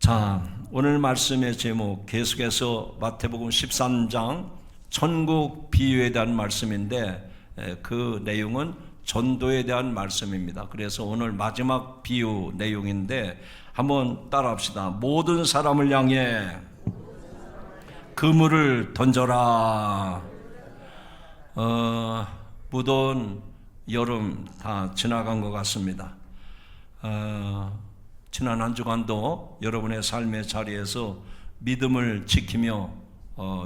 자, 오늘 말씀의 제목 계속해서 마태복음 13장 천국 비유에 대한 말씀인데 그 내용은 전도에 대한 말씀입니다. 그래서 오늘 마지막 비유 내용인데 한번 따라합시다. 모든 사람을 향해 그물을 던져라. 무더운 여름 다 지나간 것 같습니다. 지난 한 주간도 여러분의 삶의 자리에서 믿음을 지키며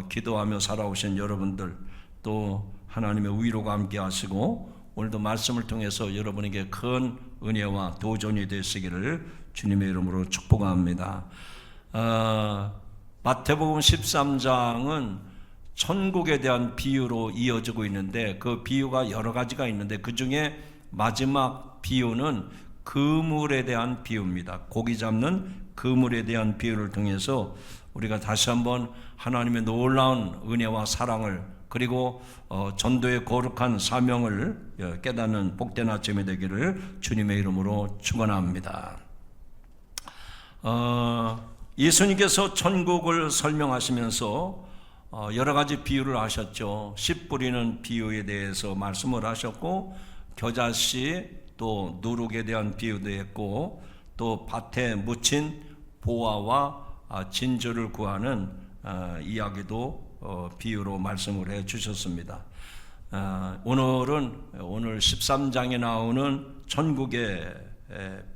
기도하며 살아오신 여러분들, 또 하나님의 위로가 함께 하시고 오늘도 말씀을 통해서 여러분에게 큰 은혜와 도전이 되시기를 주님의 이름으로 축복합니다. 마태복음 13장은 천국에 대한 비유로 이어지고 있는데 그 비유가 여러 가지가 있는데 그 중에 마지막 비유는 그물에 대한 비유입니다. 고기 잡는 그물에 대한 비유를 통해서 우리가 다시 한번 하나님의 놀라운 은혜와 사랑을 그리고 전도의 거룩한 사명을 깨닫는 복된 아침이 되기를 주님의 이름으로 축원합니다. 예수님께서 천국을 설명하시면서 여러 가지 비유를 하셨죠. 씨 뿌리는 비유에 대해서 말씀을 하셨고 겨자씨 또 누룩에 대한 비유도 했고 또 밭에 묻힌 보화와 진주를 구하는 이야기도 비유로 말씀을 해 주셨습니다. 오늘 13장에 나오는 천국의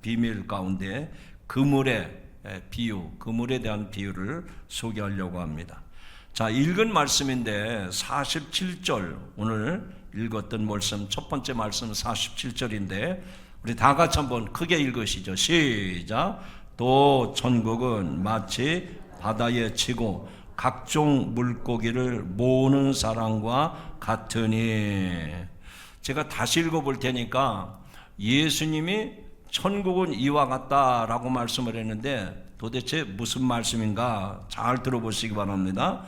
비밀 가운데 그물의 비유, 그물에 대한 비유를 소개하려고 합니다. 자, 읽은 말씀인데 47절, 오늘 읽었던 말씀, 첫 번째 말씀 47절인데 우리 다 같이 한번 크게 읽으시죠. 시작. 또 천국은 마치 바다에 치고 각종 물고기를 모으는 사람과 같으니. 제가 다시 읽어볼 테니까 예수님이 천국은 이와 같다라고 말씀을 했는데 도대체 무슨 말씀인가 잘 들어보시기 바랍니다.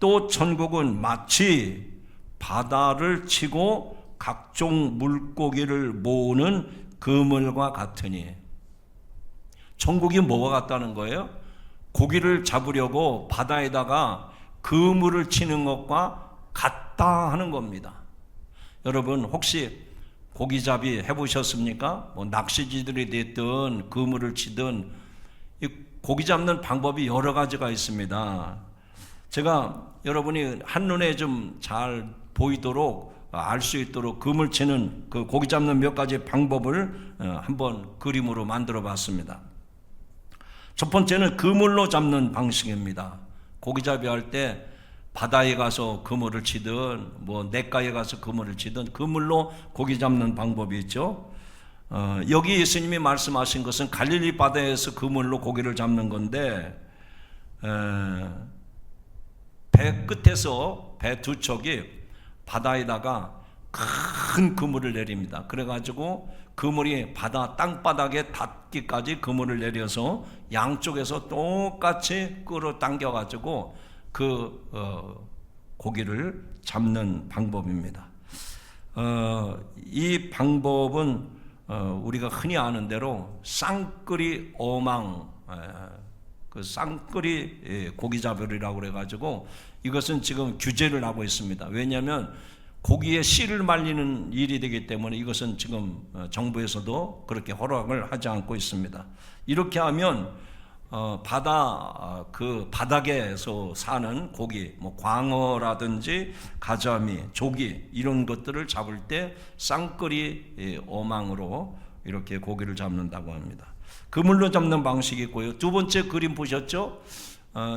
또 천국은 마치 바다를 치고 각종 물고기를 모으는 그물과 같으니. 천국이 뭐가 같다는 거예요? 고기를 잡으려고 바다에다가 그물을 치는 것과 같다 하는 겁니다. 여러분 혹시 고기잡이 해보셨습니까? 낚시질이 됐든 그물을 치든 이 고기 잡는 방법이 여러 가지가 있습니다. 제가 여러분이 한눈에 좀 잘 보이도록 알 수 있도록 그물 치는 그 고기 잡는 몇 가지 방법을 한번 그림으로 만들어 봤습니다. 첫 번째는 그물로 잡는 방식입니다. 고기잡이 할 때 바다에 가서 그물을 치든 냇가에 가서 그물을 치든 그물로 고기 잡는 방법이 있죠. 여기 예수님이 말씀하신 것은 갈릴리 바다에서 그물로 고기를 잡는 건데 배 끝에서 배 두 척이 바다에다가 큰 그물을 내립니다. 그래가지고 그물이 바다 땅바닥에 닿기까지 그물을 내려서 양쪽에서 똑같이 끌어당겨가지고 고기를 잡는 방법입니다. 이 방법은 우리가 흔히 아는 대로 쌍끌이 어망, 그 쌍끌이 고기잡이라고 그래가지고 이것은 지금 규제를 하고 있습니다. 왜냐하면 고기에 씨를 말리는 일이 되기 때문에 이것은 지금 정부에서도 그렇게 허락을 하지 않고 있습니다. 이렇게 하면 그 바닥에서 사는 고기, 광어라든지 가자미, 조기 이런 것들을 잡을 때 쌍끌이 어망으로 이렇게 고기를 잡는다고 합니다. 그물로 잡는 방식이 있고요. 두 번째 그림 보셨죠?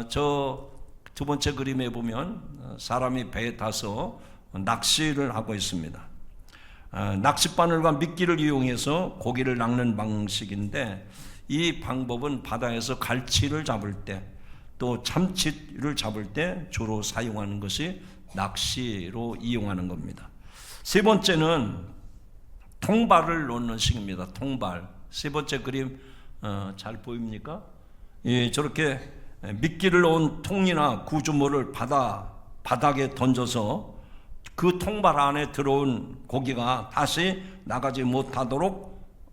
저 두 번째 그림에 보면 사람이 배에 타서 낚시를 하고 있습니다. 낚싯바늘과 미끼를 이용해서 고기를 낚는 방식인데 이 방법은 바다에서 갈치를 잡을 때 또 참치를 잡을 때 주로 사용하는 것이 낚시로 이용하는 겁니다. 세 번째는 통발을 놓는 식입니다. 통발. 세 번째 그림 잘 보입니까? 예, 저렇게 미끼를 놓은 통이나 구조물을 바닥에 던져서 그 통발 안에 들어온 고기가 다시 나가지 못하도록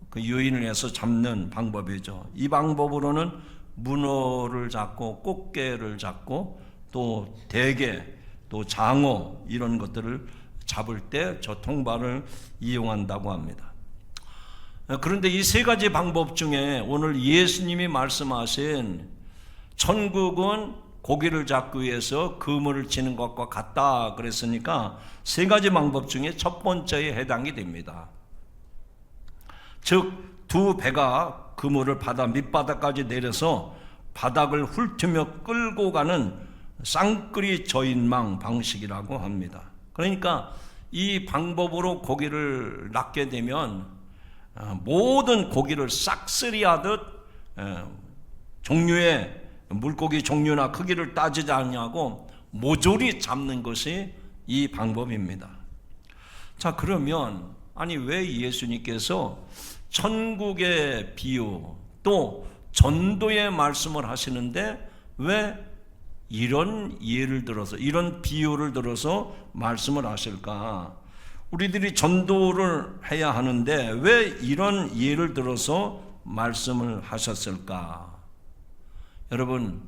그 유인을 해서 잡는 방법이죠. 이 방법으로는 문어를 잡고 꽃게를 잡고 또 대게 또 장어 이런 것들을 잡을 때 저 통발을 이용한다고 합니다. 그런데 이 세 가지 방법 중에 오늘 예수님이 말씀하신 천국은 고기를 잡기 위해서 그물을 치는 것과 같다 그랬으니까 세 가지 방법 중에 첫 번째에 해당이 됩니다. 즉 두 배가 그물을 바다 밑바닥까지 내려서 바닥을 훑으며 끌고 가는 쌍끌이 저인망 방식이라고 합니다. 그러니까 이 방법으로 고기를 낚게 되면 모든 고기를 싹쓸이하듯 종류의 물고기 종류나 크기를 따지지 않냐고 모조리 잡는 것이 이 방법입니다. 자, 그러면 아니 왜 예수님께서 천국의 비유 또 전도의 말씀을 하시는데 왜 이런 예를 들어서 이런 비유를 들어서 말씀을 하실까? 우리들이 전도를 해야 하는데 왜 이런 예를 들어서 말씀을 하셨을까? 여러분,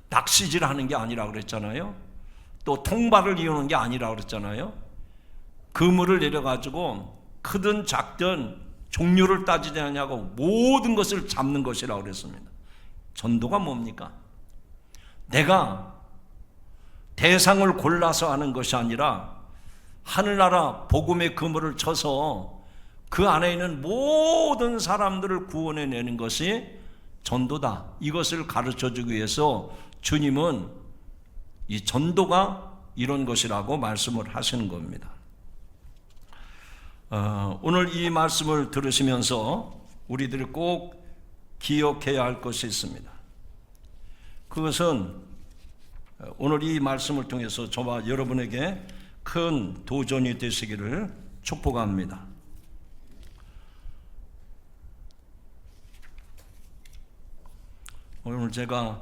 낚시질 하는 게 아니라고 그랬잖아요. 또 통발을 이용하는 게 아니라고 그랬잖아요. 그물을 내려가지고 크든 작든 종류를 따지지 않냐고 모든 것을 잡는 것이라고 그랬습니다. 전도가 뭡니까? 내가 대상을 골라서 하는 것이 아니라 하늘나라 복음의 그물을 쳐서 그 안에 있는 모든 사람들을 구원해내는 것이 전도다. 이것을 가르쳐주기 위해서 주님은 이 전도가 이런 것이라고 말씀을 하시는 겁니다. 오늘 이 말씀을 들으시면서 우리들이 꼭 기억해야 할 것이 있습니다. 그것은 오늘 이 말씀을 통해서 저와 여러분에게 큰 도전이 되시기를 축복합니다. 오늘 제가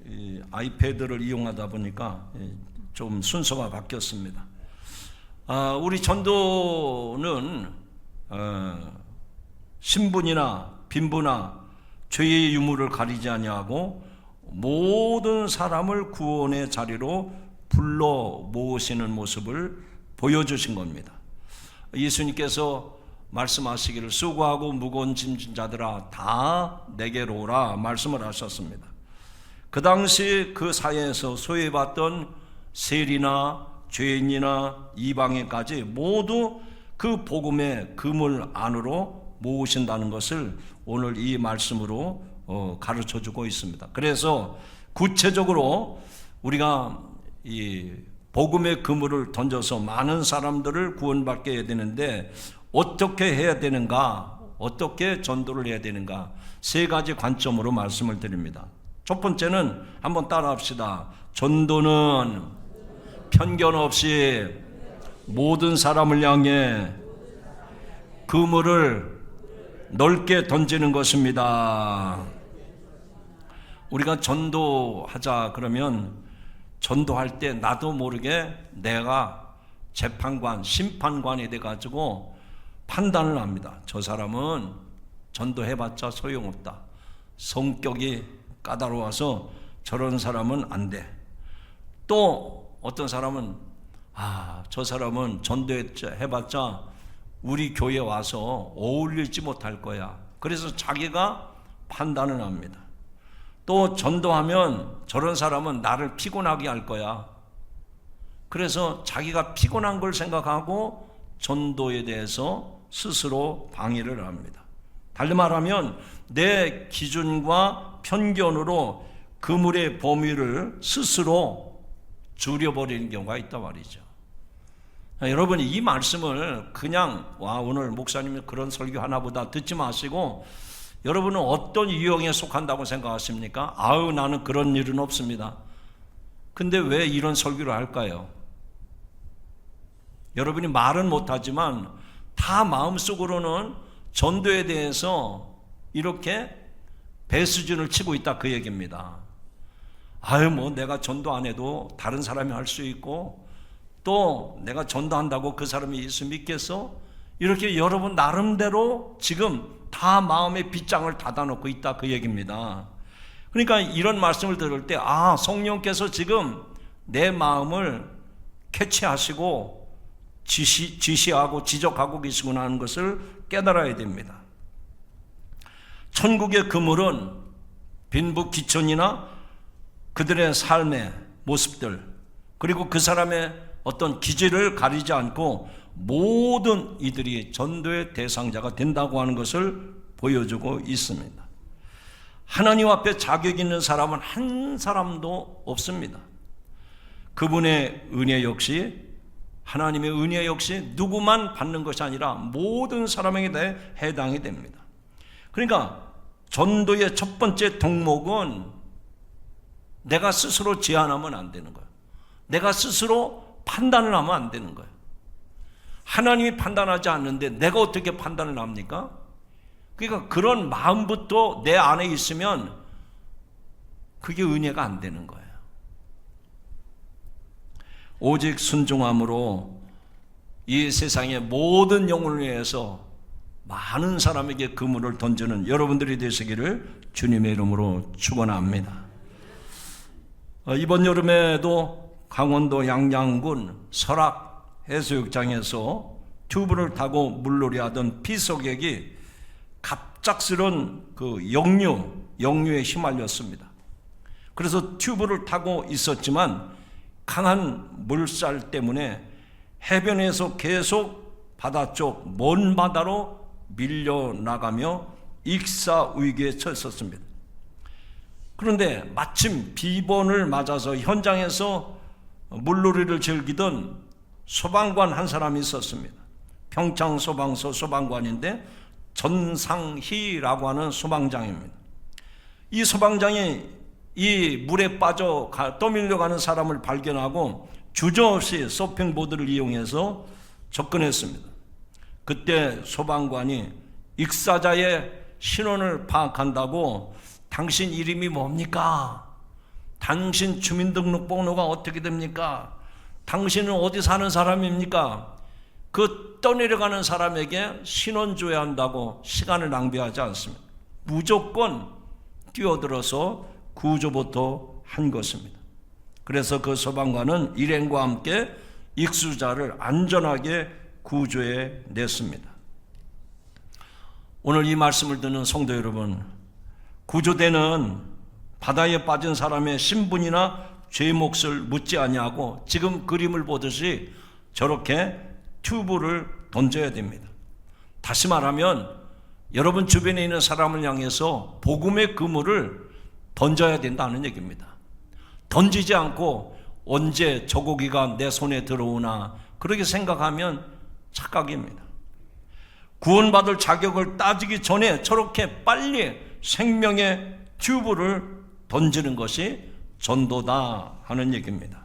이 아이패드를 이용하다 보니까 좀 순서가 바뀌었습니다. 우리 전도는 신분이나 빈부나 죄의 유무를 가리지 아니하고 모든 사람을 구원의 자리로 불러 모으시는 모습을 보여주신 겁니다. 예수님께서 말씀하시기를 수고하고 무거운 짐진 자들아 다 내게로 오라 말씀을 하셨습니다. 그 당시 그 사회에서 소외받던 세리나 죄인이나 이방인까지 모두 그 복음의 그물 안으로 모으신다는 것을 오늘 이 말씀으로 가르쳐주고 있습니다. 그래서 구체적으로 우리가 이 복음의 그물을 던져서 많은 사람들을 구원받게 해야 되는데 어떻게 해야 되는가, 어떻게 전도를 해야 되는가, 세 가지 관점으로 말씀을 드립니다. 첫 번째는 한번 따라합시다. 전도는 편견 없이 모든 사람을 향해 그물을 넓게 던지는 것입니다. 우리가 전도하자 그러면 전도할 때 나도 모르게 내가 재판관, 심판관이 돼가지고 판단을 합니다. 저 사람은 전도해봤자 소용없다. 성격이 까다로워서 저런 사람은 안 돼. 또 어떤 사람은 저 사람은 전도해봤자 우리 교회 와서 어울리지 못할 거야. 그래서 자기가 판단을 합니다. 또 전도하면 저런 사람은 나를 피곤하게 할 거야. 그래서 자기가 피곤한 걸 생각하고 전도에 대해서 스스로 방해를 합니다. 달리 말하면 내 기준과 편견으로 그물의 범위를 스스로 줄여버리는 경우가 있단 말이죠. 여러분이 이 말씀을 그냥 오늘 목사님이 그런 설교 하나보다 듣지 마시고 여러분은 어떤 유형에 속한다고 생각하십니까? 나는 그런 일은 없습니다. 근데 왜 이런 설교를 할까요? 여러분이 말은 못하지만 다 마음속으로는 전도에 대해서 이렇게 배수진을 치고 있다 그 얘기입니다. 내가 전도 안 해도 다른 사람이 할 수 있고 또 내가 전도한다고 그 사람이 예수 믿겠어? 이렇게 여러분 나름대로 지금 다 마음의 빗장을 닫아놓고 있다, 그 얘기입니다. 그러니까 이런 말씀을 들을 때 성령께서 지금 내 마음을 캐치하시고 지시하고 지적하고 계시구나 하는 것을 깨달아야 됩니다. 천국의 그물은 빈부 귀천이나 그들의 삶의 모습들, 그리고 그 사람의 어떤 기질을 가리지 않고 모든 이들이 전도의 대상자가 된다고 하는 것을 보여주고 있습니다. 하나님 앞에 자격 있는 사람은 한 사람도 없습니다. 그분의 은혜 역시, 하나님의 은혜 역시 누구만 받는 것이 아니라 모든 사람에게 대해 해당이 됩니다. 그러니까 전도의 첫 번째 덕목은 내가 스스로 제안하면 안 되는 거예요. 내가 스스로 판단을 하면 안 되는 거예요. 하나님이 판단하지 않는데 내가 어떻게 판단을 합니까? 그러니까 그런 마음부터 내 안에 있으면 그게 은혜가 안 되는 거예요. 오직 순종함으로 이 세상의 모든 영혼을 위해서 많은 사람에게 그물을 던지는 여러분들이 되시기를 주님의 이름으로 축원합니다. 이번 여름에도 강원도 양양군 설악 해수욕장에서 튜브를 타고 물놀이 하던 비속액이 갑작스런 그 역류에 휘말렸습니다. 그래서 튜브를 타고 있었지만 강한 물살 때문에 해변에서 계속 바다 쪽 먼 바다로 밀려나가며 익사위기에 처했었습니다. 그런데 마침 비번을 맞아서 현장에서 물놀이를 즐기던 소방관 한 사람이 있었습니다. 평창소방서 소방관인데 전상희라고 하는 소방장입니다. 이 소방장이 이 물에 빠져 떠밀려가는 사람을 발견하고 주저없이 서핑보드를 이용해서 접근했습니다. 그때 소방관이 익사자의 신원을 파악한다고 당신 이름이 뭡니까? 당신 주민등록번호가 어떻게 됩니까? 당신은 어디 사는 사람입니까? 그 떠내려가는 사람에게 신원 줘야 한다고 시간을 낭비하지 않습니다. 무조건 뛰어들어서 구조부터 한 것입니다. 그래서 그 소방관은 일행과 함께 익수자를 안전하게 구조해 냈습니다. 오늘 이 말씀을 듣는 성도 여러분, 구조대는 바다에 빠진 사람의 신분이나 죄 몫을 묻지 아니하고 지금 그림을 보듯이 저렇게 튜브를 던져야 됩니다. 다시 말하면 여러분 주변에 있는 사람을 향해서 복음의 그물을 던져야 된다는 얘기입니다. 던지지 않고 언제 저 고기가 내 손에 들어오나 그렇게 생각하면 착각입니다. 구원받을 자격을 따지기 전에 저렇게 빨리 생명의 튜브를 던지는 것이 전도다 하는 얘기입니다.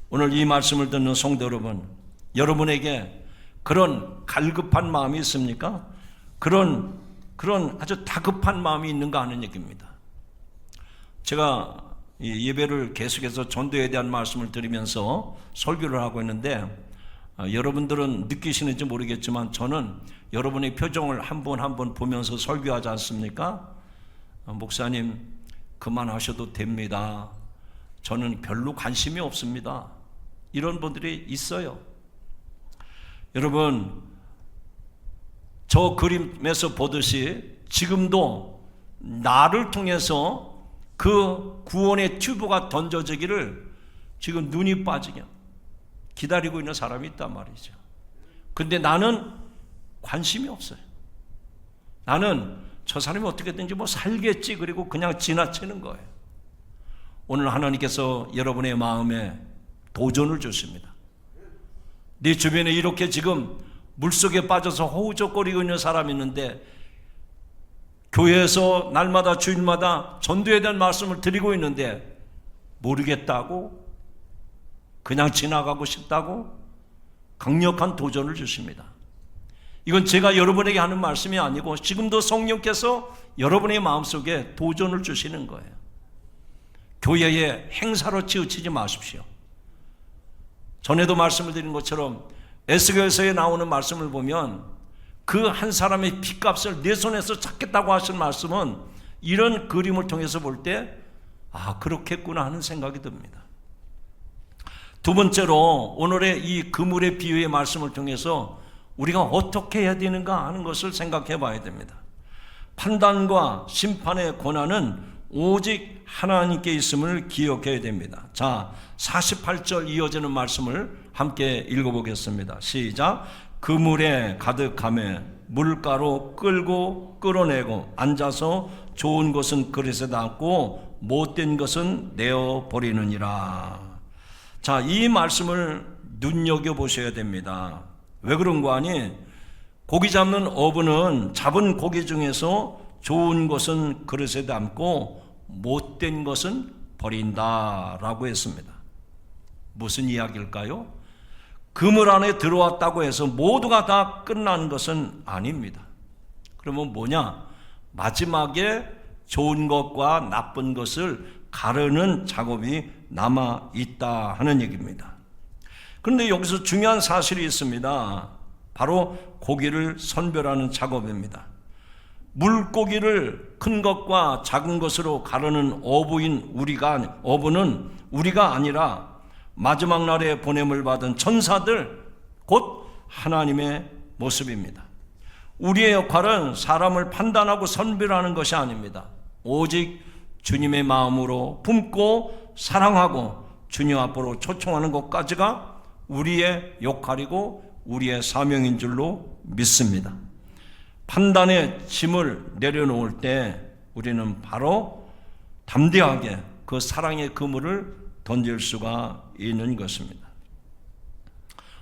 오늘 이 말씀을 듣는 성도 여러분, 여러분에게 그런 갈급한 마음이 있습니까? 그런 아주 다급한 마음이 있는가 하는 얘기입니다. 제가 이 예배를 계속해서 전도에 대한 말씀을 드리면서 설교를 하고 있는데 여러분들은 느끼시는지 모르겠지만 저는 여러분의 표정을 한 번 한 번 보면서 설교하지 않습니까? 목사님 그만하셔도 됩니다. 저는 별로 관심이 없습니다. 이런 분들이 있어요. 여러분, 저 그림에서 보듯이 지금도 나를 통해서 그 구원의 튜브가 던져지기를 지금 눈이 빠지게 기다리고 있는 사람이 있단 말이죠. 근데 나는 관심이 없어요. 나는 저 사람이 어떻게든지 뭐 살겠지, 그리고 그냥 지나치는 거예요. 오늘 하나님께서 여러분의 마음에 도전을 주십니다. 네 주변에 이렇게 지금 물속에 빠져서 허우적거리고 있는 사람이 있는데 교회에서 날마다 주일마다 전도에 대한 말씀을 드리고 있는데 모르겠다고, 그냥 지나가고 싶다고 강력한 도전을 주십니다. 이건 제가 여러분에게 하는 말씀이 아니고 지금도 성령께서 여러분의 마음속에 도전을 주시는 거예요. 교회의 행사로 치우치지 마십시오. 전에도 말씀을 드린 것처럼 에스겔서에 나오는 말씀을 보면 그 한 사람의 핏값을 내 손에서 찾겠다고 하신 말씀은 이런 그림을 통해서 볼 때 그렇겠구나 하는 생각이 듭니다. 두 번째로 오늘의 이 그물의 비유의 말씀을 통해서 우리가 어떻게 해야 되는가 하는 것을 생각해 봐야 됩니다. 판단과 심판의 권한은 오직 하나님께 있음을 기억해야 됩니다. 자, 48절 이어지는 말씀을 함께 읽어보겠습니다. 시작. 그물에 가득하며 물가로 끌고 끌어내고 앉아서 좋은 것은 그릇에 담고 못된 것은 내어버리느니라. 자, 이 말씀을 눈여겨보셔야 됩니다. 왜 그런가 하니 고기 잡는 어부는 잡은 고기 중에서 좋은 것은 그릇에 담고 못된 것은 버린다라고 했습니다. 무슨 이야기일까요? 그물 안에 들어왔다고 해서 모두가 다 끝난 것은 아닙니다. 그러면 뭐냐? 마지막에 좋은 것과 나쁜 것을 가르는 작업이 남아 있다 하는 얘기입니다. 그런데 여기서 중요한 사실이 있습니다. 바로 고기를 선별하는 작업입니다. 물고기를 큰 것과 작은 것으로 가르는 어부는 우리가 아니라 마지막 날에 보냄을 받은 천사들, 곧 하나님의 모습입니다. 우리의 역할은 사람을 판단하고 선별하는 것이 아닙니다. 오직 주님의 마음으로 품고 사랑하고 주님 앞으로 초청하는 것까지가 우리의 역할이고 우리의 사명인 줄로 믿습니다. 판단의 짐을 내려놓을 때 우리는 바로 담대하게 그 사랑의 그물을 던질 수가 있는 것입니다.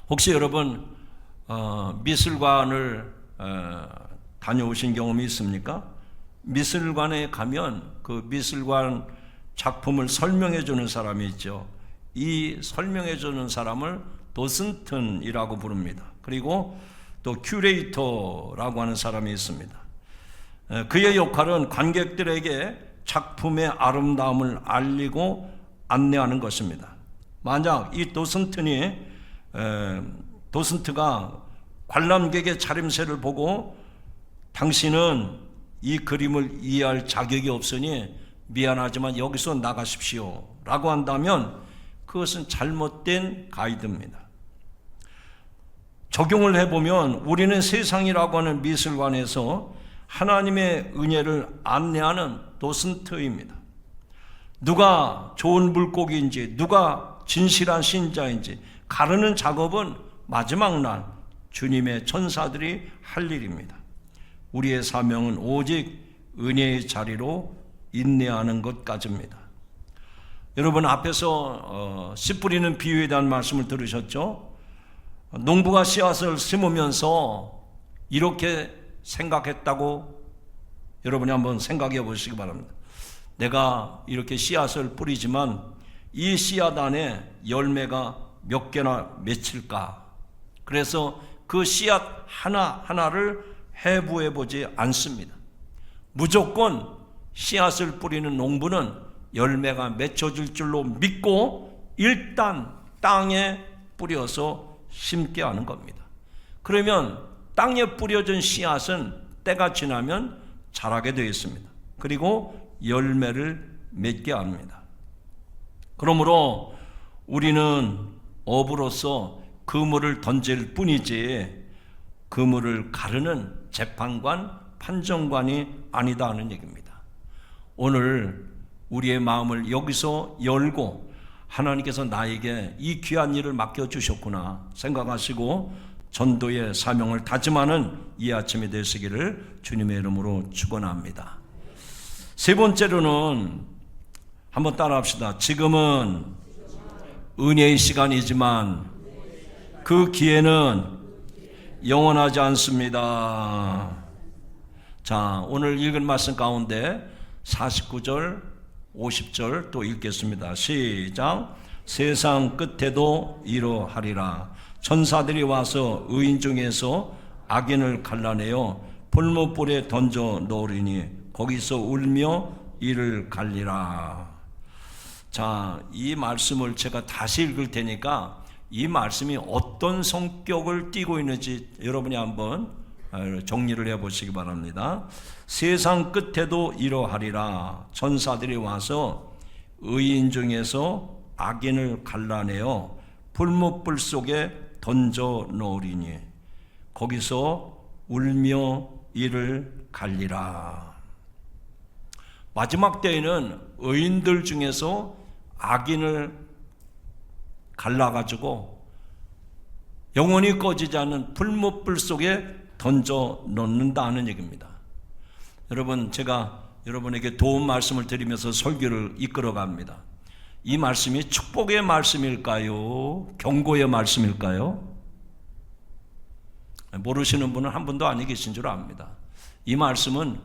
혹시 여러분 미술관을 다녀오신 경험이 있습니까? 미술관에 가면 그 미술관 작품을 설명해 주는 사람이 있죠. 이 설명해 주는 사람을 도슨턴이라고 부릅니다. 그리고 또 큐레이터라고 하는 사람이 있습니다. 그의 역할은 관객들에게 작품의 아름다움을 알리고 안내하는 것입니다. 만약 이 도슨트가 관람객의 차림새를 보고 당신은 이 그림을 이해할 자격이 없으니 미안하지만 여기서 나가십시오 라고 한다면 그것은 잘못된 가이드입니다. 적용을 해보면 우리는 세상이라고 하는 미술관에서 하나님의 은혜를 안내하는 도슨트입니다. 누가 좋은 물고기인지 누가 진실한 신자인지 가르는 작업은 마지막 날 주님의 천사들이 할 일입니다. 우리의 사명은 오직 은혜의 자리로 인내하는 것까지입니다. 여러분 앞에서 씨 뿌리는 비유에 대한 말씀을 들으셨죠? 농부가 씨앗을 심으면서 이렇게 생각했다고 여러분이 한번 생각해 보시기 바랍니다. 내가 이렇게 씨앗을 뿌리지만 이 씨앗 안에 열매가 몇 개나 맺힐까? 그래서 그 씨앗 하나하나를 해부해 보지 않습니다. 무조건 씨앗을 뿌리는 농부는 열매가 맺혀질 줄로 믿고 일단 땅에 뿌려서 심게 하는 겁니다. 그러면 땅에 뿌려진 씨앗은 때가 지나면 자라게 되어 있습니다. 그리고 열매를 맺게 합니다. 그러므로 우리는 어부로서 그물을 던질 뿐이지 그물을 가르는 재판관, 판정관이 아니다 하는 얘기입니다. 오늘 우리의 마음을 여기서 열고 하나님께서 나에게 이 귀한 일을 맡겨주셨구나 생각하시고 전도의 사명을 다짐하는 이 아침이 되시기를 주님의 이름으로 축원합니다. 세 번째로는 한번 따라합시다. 지금은 은혜의 시간이지만 그 기회는 영원하지 않습니다. 자, 오늘 읽은 말씀 가운데 49절, 50절 또 읽겠습니다. 시작. 세상 끝에도 이러하리라. 천사들이 와서 의인 중에서 악인을 갈라내어 불못불에 던져 놓으리니 거기서 울며 이를 갈리라. 자, 이 말씀을 제가 다시 읽을 테니까 이 말씀이 어떤 성격을 띠고 있는지 여러분이 한번 정리를 해보시기 바랍니다. 세상 끝에도 이러하리라. 천사들이 와서 의인 중에서 악인을 갈라내어 불못불 속에 던져 넣으리니 거기서 울며 이를 갈리라. 마지막 때에는 의인들 중에서 악인을 갈라가지고 영원히 꺼지지 않는 불못불 속에 던져 넣는다는 얘기입니다. 여러분, 제가 여러분에게 도움 말씀을 드리면서 설교를 이끌어 갑니다. 이 말씀이 축복의 말씀일까요? 경고의 말씀일까요? 모르시는 분은 한 분도 아니 계신 줄 압니다. 이 말씀은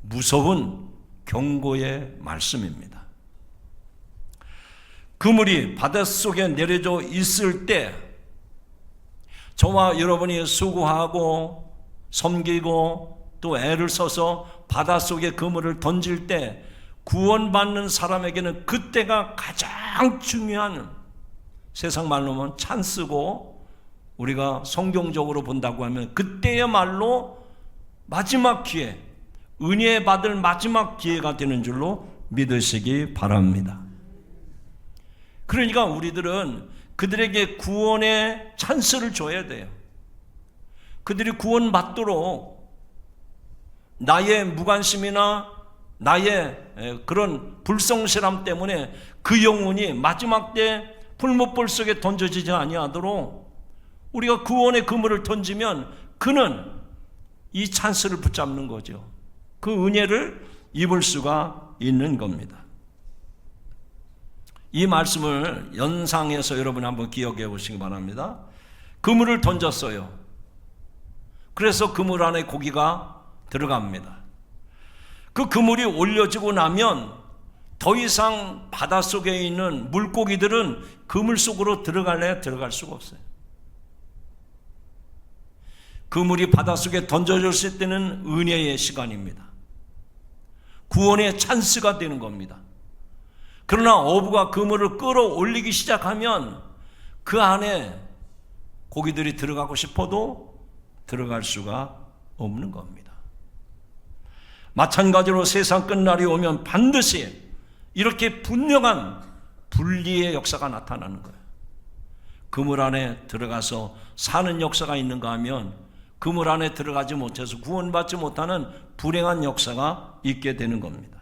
무서운 경고의 말씀입니다. 그물이 바닷속에 내려져 있을 때 저와 여러분이 수고하고 섬기고 또 애를 써서 바닷속에 그물을 던질 때 구원받는 사람에게는 그때가 가장 중요한, 세상 말로 하면 찬스고, 우리가 성경적으로 본다고 하면 그때야말로 마지막 기회, 은혜 받을 마지막 기회가 되는 줄로 믿으시기 바랍니다. 그러니까 우리들은 그들에게 구원의 찬스를 줘야 돼요. 그들이 구원받도록 나의 무관심이나 나의 그런 불성실함 때문에 그 영혼이 마지막 때 불못불 속에 던져지지 아니하도록 우리가 구원의 그물을 던지면 그는 이 찬스를 붙잡는 거죠. 그 은혜를 입을 수가 있는 겁니다. 이 말씀을 연상해서 여러분 한번 기억해 보시기 바랍니다. 그물을 던졌어요. 그래서 그물 안에 고기가 들어갑니다. 그 그물이 올려지고 나면 더 이상 바닷속에 있는 물고기들은 그물 속으로 들어갈래야 들어갈 수가 없어요. 그물이 바닷속에 던져졌을 때는 은혜의 시간입니다. 구원의 찬스가 되는 겁니다. 그러나 어부가 그물을 끌어올리기 시작하면 그 안에 고기들이 들어가고 싶어도 들어갈 수가 없는 겁니다. 마찬가지로 세상 끝날이 오면 반드시 이렇게 분명한 분리의 역사가 나타나는 거예요. 그물 안에 들어가서 사는 역사가 있는가 하면 그물 안에 들어가지 못해서 구원받지 못하는 불행한 역사가 있게 되는 겁니다.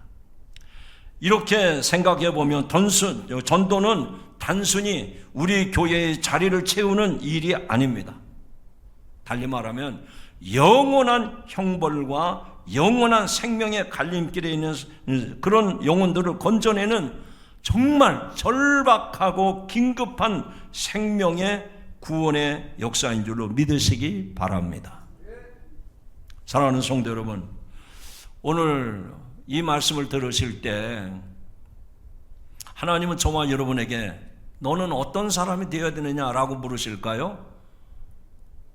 이렇게 생각해 보면 전도는 단순히 우리 교회의 자리를 채우는 일이 아닙니다. 달리 말하면 영원한 형벌과 영원한 생명의 갈림길에 있는 그런 영혼들을 건져내는 정말 절박하고 긴급한 생명의 구원의 역사인 줄로 믿으시기 바랍니다. 사랑하는 성도 여러분, 오늘 이 말씀을 들으실 때 하나님은 저와 여러분에게 너는 어떤 사람이 되어야 되느냐라고 물으실까요?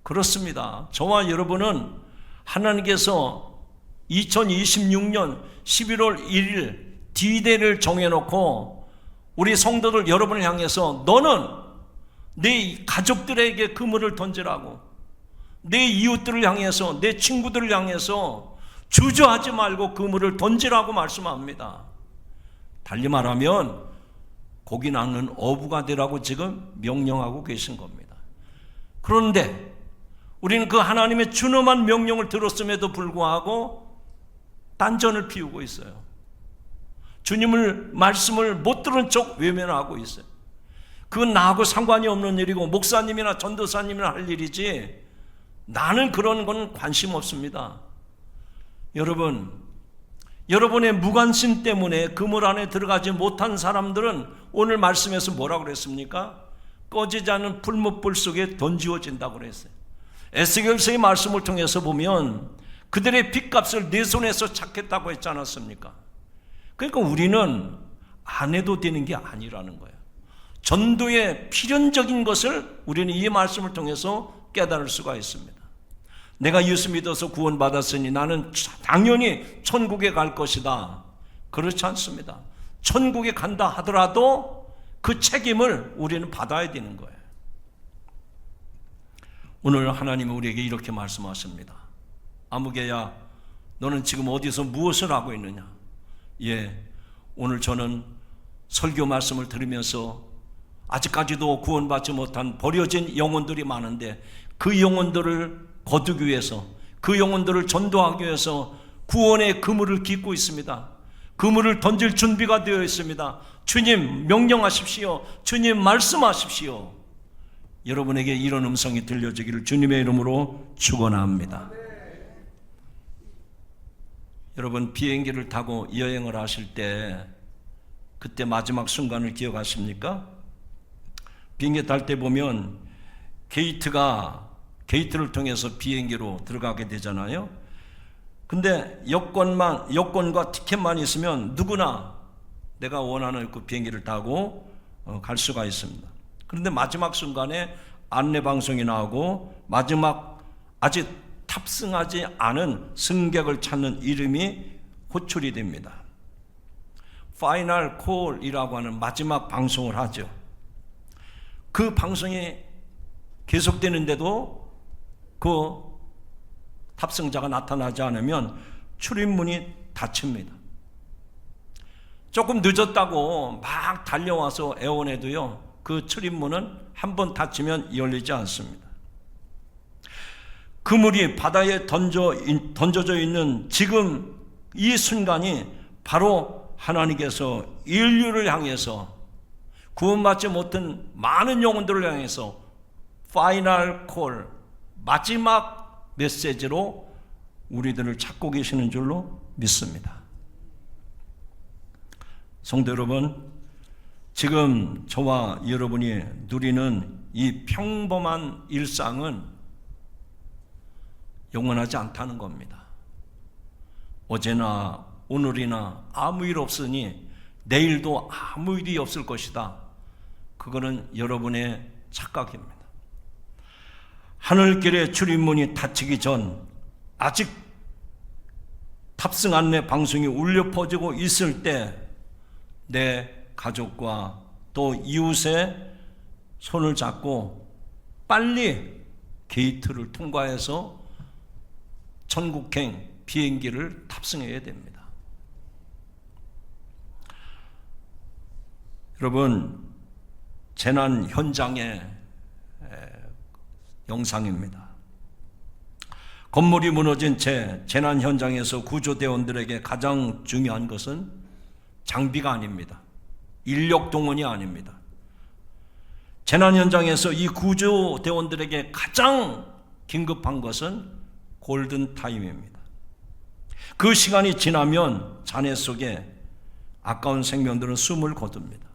그렇습니다. 저와 여러분은 하나님께서 2026년 11월 1일 D-Day를 정해놓고 우리 성도들 여러분을 향해서 너는 내 가족들에게 그물을 던지라고, 내 이웃들을 향해서, 내 친구들을 향해서 주저하지 말고 그물을 던지라고 말씀합니다. 달리 말하면 고기 낚는 어부가 되라고 지금 명령하고 계신 겁니다. 그런데 우리는 그 하나님의 준엄한 명령을 들었음에도 불구하고 딴전을 피우고 있어요. 주님을 말씀을 못 들은 척 외면하고 있어요. 그건 나하고 상관이 없는 일이고 목사님이나 전도사님이나 할 일이지 나는 그런 건 관심 없습니다. 여러분, 여러분의 무관심 때문에 그물 안에 들어가지 못한 사람들은 오늘 말씀에서 뭐라고 그랬습니까? 꺼지지 않은 불못불 속에 던지워진다고 그랬어요. 에스겔서의 말씀을 통해서 보면 그들의 빚값을 내 손에서 찾겠다고 했지 않았습니까? 그러니까 우리는 안 해도 되는 게 아니라는 거예요. 전도의 필연적인 것을 우리는 이 말씀을 통해서 깨달을 수가 있습니다. 내가 예수 믿어서 구원받았으니 나는 당연히 천국에 갈 것이다. 그렇지 않습니다. 천국에 간다 하더라도 그 책임을 우리는 받아야 되는 거예요. 오늘 하나님은 우리에게 이렇게 말씀하십니다. 아무개야, 너는 지금 어디서 무엇을 하고 있느냐? 예, 오늘 저는 설교 말씀을 들으면서 아직까지도 구원받지 못한 버려진 영혼들이 많은데 그 영혼들을 거두기 위해서, 그 영혼들을 전도하기 위해서 구원의 그물을 깃고 있습니다. 그물을 던질 준비가 되어 있습니다. 주님 명령하십시오. 주님 말씀하십시오. 여러분에게 이런 음성이 들려지기를 주님의 이름으로 축원합니다. 여러분, 비행기를 타고 여행을 하실 때 그때 마지막 순간을 기억하십니까? 비행기 탈 때 보면 게이트를 통해서 비행기로 들어가게 되잖아요. 근데 여권과 티켓만 있으면 누구나 내가 원하는 그 비행기를 타고 갈 수가 있습니다. 그런데 마지막 순간에 안내방송이 나오고 마지막 아직 탑승하지 않은 승객을 찾는 이름이 호출이 됩니다. 파이널 콜이라고 하는 마지막 방송을 하죠. 그 방송이 계속되는데도 그 탑승자가 나타나지 않으면 출입문이 닫힙니다. 조금 늦었다고 막 달려와서 애원해도요, 그 출입문은 한번 닫히면 열리지 않습니다. 그물이 바다에 던져져 있는 지금 이 순간이 바로 하나님께서 인류를 향해서, 구원받지 못한 많은 영혼들을 향해서 파이널 콜, 마지막 메시지로 우리들을 찾고 계시는 줄로 믿습니다. 성도 여러분, 지금 저와 여러분이 누리는 이 평범한 일상은 영원하지 않다는 겁니다. 어제나 오늘이나 아무 일 없으니 내일도 아무 일이 없을 것이다. 그거는 여러분의 착각입니다. 하늘길의 출입문이 닫히기 전, 아직 탑승 안내 방송이 울려 퍼지고 있을 때 내 가족과 또 이웃의 손을 잡고 빨리 게이트를 통과해서 천국행 비행기를 탑승해야 됩니다. 여러분, 재난 현장의 영상입니다. 건물이 무너진 채 재난 현장에서 구조대원들에게 가장 중요한 것은 장비가 아닙니다. 인력 동원이 아닙니다. 재난 현장에서 이 구조대원들에게 가장 긴급한 것은 골든타임입니다. 그 시간이 지나면 잔해 속에 아까운 생명들은 숨을 거둡니다.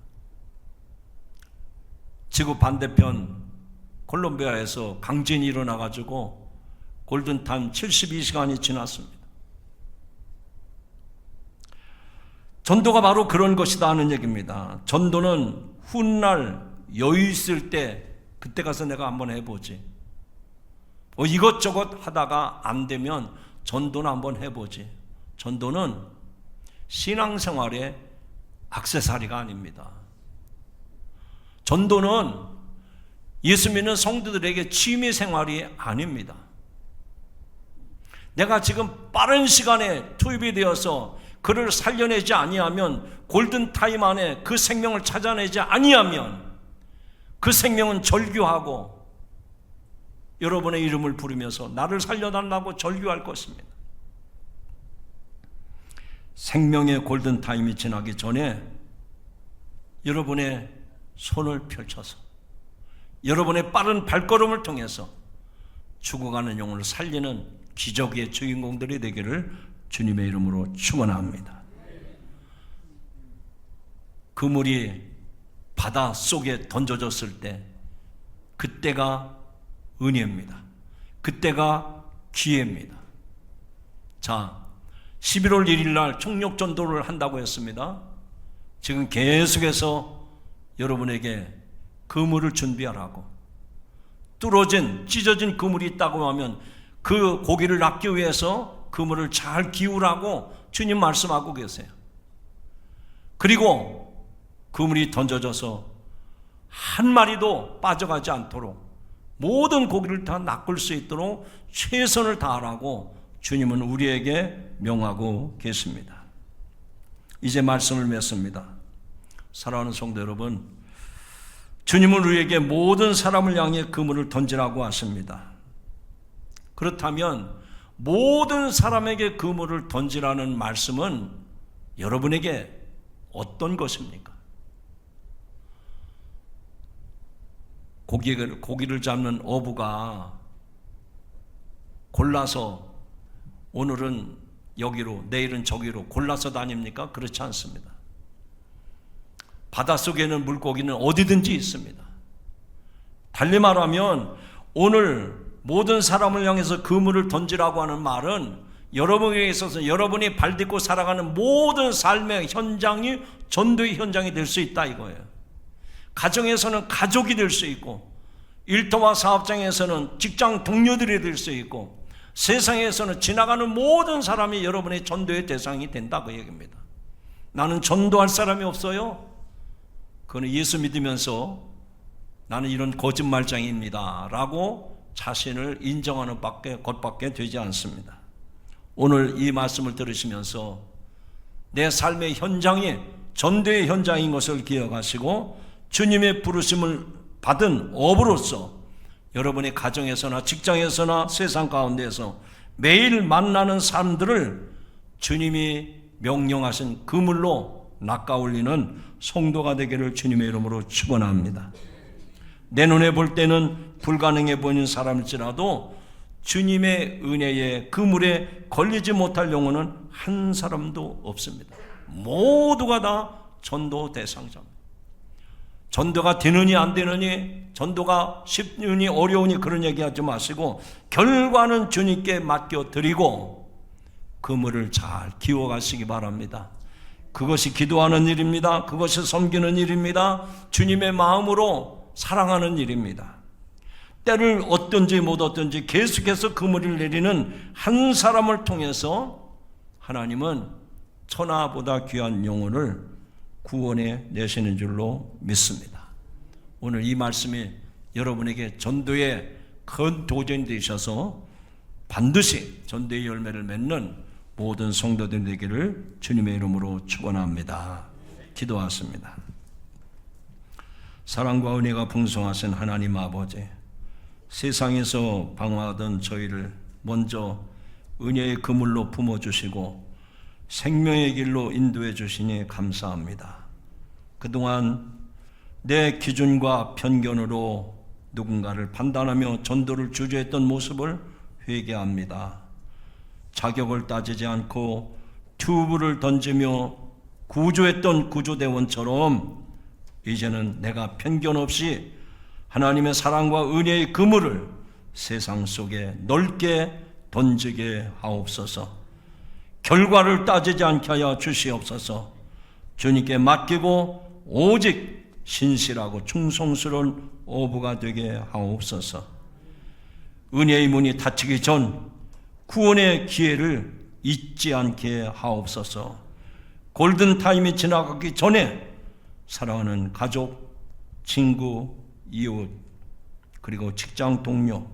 지구 반대편 콜롬비아에서 강진이 일어나가지고 골든타임 72시간이 지났습니다. 전도가 바로 그런 것이다 하는 얘기입니다. 전도는 훗날 여유 있을 때 그때 가서 내가 한번 해보지. 이것저것 하다가 안 되면 전도는 한번 해보지. 전도는 신앙생활의 액세서리가 아닙니다. 전도는 예수 믿는 성도들에게 취미생활이 아닙니다. 내가 지금 빠른 시간에 투입이 되어서 그를 살려내지 아니하면, 골든타임 안에 그 생명을 찾아내지 아니하면 그 생명은 절규하고 여러분의 이름을 부르면서 나를 살려달라고 절규할 것입니다. 생명의 골든타임이 지나기 전에 여러분의 손을 펼쳐서 여러분의 빠른 발걸음을 통해서 죽어가는 영혼을 살리는 기적의 주인공들이 되기를 주님의 이름으로 축원합니다. 그물이 바다 속에 던져졌을 때 그때가 은혜입니다. 그때가 기회입니다. 자, 11월 1일 날 총력 전도를 한다고 했습니다. 지금 계속해서 여러분에게 그물을 준비하라고, 찢어진 그물이 있다고 하면 그 고기를 낚기 위해서 그물을 잘 기우라고 주님 말씀하고 계세요. 그리고 그물이 던져져서 한 마리도 빠져가지 않도록 모든 고기를 다 낚을 수 있도록 최선을 다하라고 주님은 우리에게 명하고 계십니다. 이제 말씀을 맺습니다. 사랑하는 성도 여러분, 주님은 우리에게 모든 사람을 향해 그물을 던지라고 하십니다. 그렇다면 모든 사람에게 그물을 던지라는 말씀은 여러분에게 어떤 것입니까? 고기를 잡는 어부가 골라서 오늘은 여기로 내일은 저기로 골라서 다닙니까? 그렇지 않습니다. 바닷속에는 물고기는 어디든지 있습니다. 달리 말하면 오늘 모든 사람을 향해서 그물을 던지라고 하는 말은 여러분에게 있어서 여러분이 발딛고 살아가는 모든 삶의 현장이 전도의 현장이 될 수 있다 이거예요. 가정에서는 가족이 될 수 있고, 일터와 사업장에서는 직장 동료들이 될 수 있고, 세상에서는 지나가는 모든 사람이 여러분의 전도의 대상이 된다 그 얘기입니다. 나는 전도할 사람이 없어요. 그거는 예수 믿으면서 나는 이런 거짓말장입니다 라고 자신을 인정하는 것밖에 되지 않습니다. 오늘 이 말씀을 들으시면서 내 삶의 현장이 전도의 현장인 것을 기억하시고 주님의 부르심을 받은 어부로서 여러분의 가정에서나 직장에서나 세상 가운데에서 매일 만나는 사람들을 주님이 명령하신 그물로 낚아올리는 성도가 되기를 주님의 이름으로 축원합니다. 내 눈에 볼 때는 불가능해 보이는 사람일지라도 주님의 은혜에 그물에 걸리지 못할 영혼은 한 사람도 없습니다. 모두가 다 전도 대상자입니다. 전도가 되느니 안 되느니, 전도가 쉽으니 어려우니 그런 얘기하지 마시고 결과는 주님께 맡겨드리고 그물을 잘 키워가시기 바랍니다. 그것이 기도하는 일입니다. 그것이 섬기는 일입니다. 주님의 마음으로 사랑하는 일입니다. 때를 얻든지 못 얻든지 계속해서 그물을 내리는 한 사람을 통해서 하나님은 천하보다 귀한 영혼을 구원해 내시는 줄로 믿습니다. 오늘 이 말씀이 여러분에게 전도의 큰 도전이 되셔서 반드시 전도의 열매를 맺는 모든 성도들 되기를 주님의 이름으로 축원합니다. 기도하십니다. 사랑과 은혜가 풍성하신 하나님 아버지, 세상에서 방황하던 저희를 먼저 은혜의 그물로 품어주시고 생명의 길로 인도해 주시니 감사합니다. 그동안 내 기준과 편견으로 누군가를 판단하며 전도를 주저했던 모습을 회개합니다. 자격을 따지지 않고 튜브를 던지며 구조했던 구조대원처럼 이제는 내가 편견 없이 하나님의 사랑과 은혜의 그물을 세상 속에 넓게 던지게 하옵소서. 결과를 따지지 않게 하여 주시옵소서. 주님께 맡기고 오직 신실하고 충성스러운 어부가 되게 하옵소서. 은혜의 문이 닫히기 전 구원의 기회를 잊지 않게 하옵소서. 골든타임이 지나가기 전에 사랑하는 가족, 친구, 이웃, 그리고 직장 동료,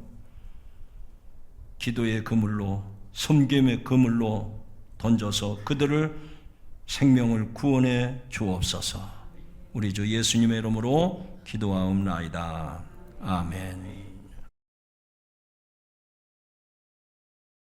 기도의 그물로, 섬김의 그물로 던져서 그들을 생명을 구원해 주옵소서. 우리 주 예수님의 이름으로 기도하옵나이다. 아멘.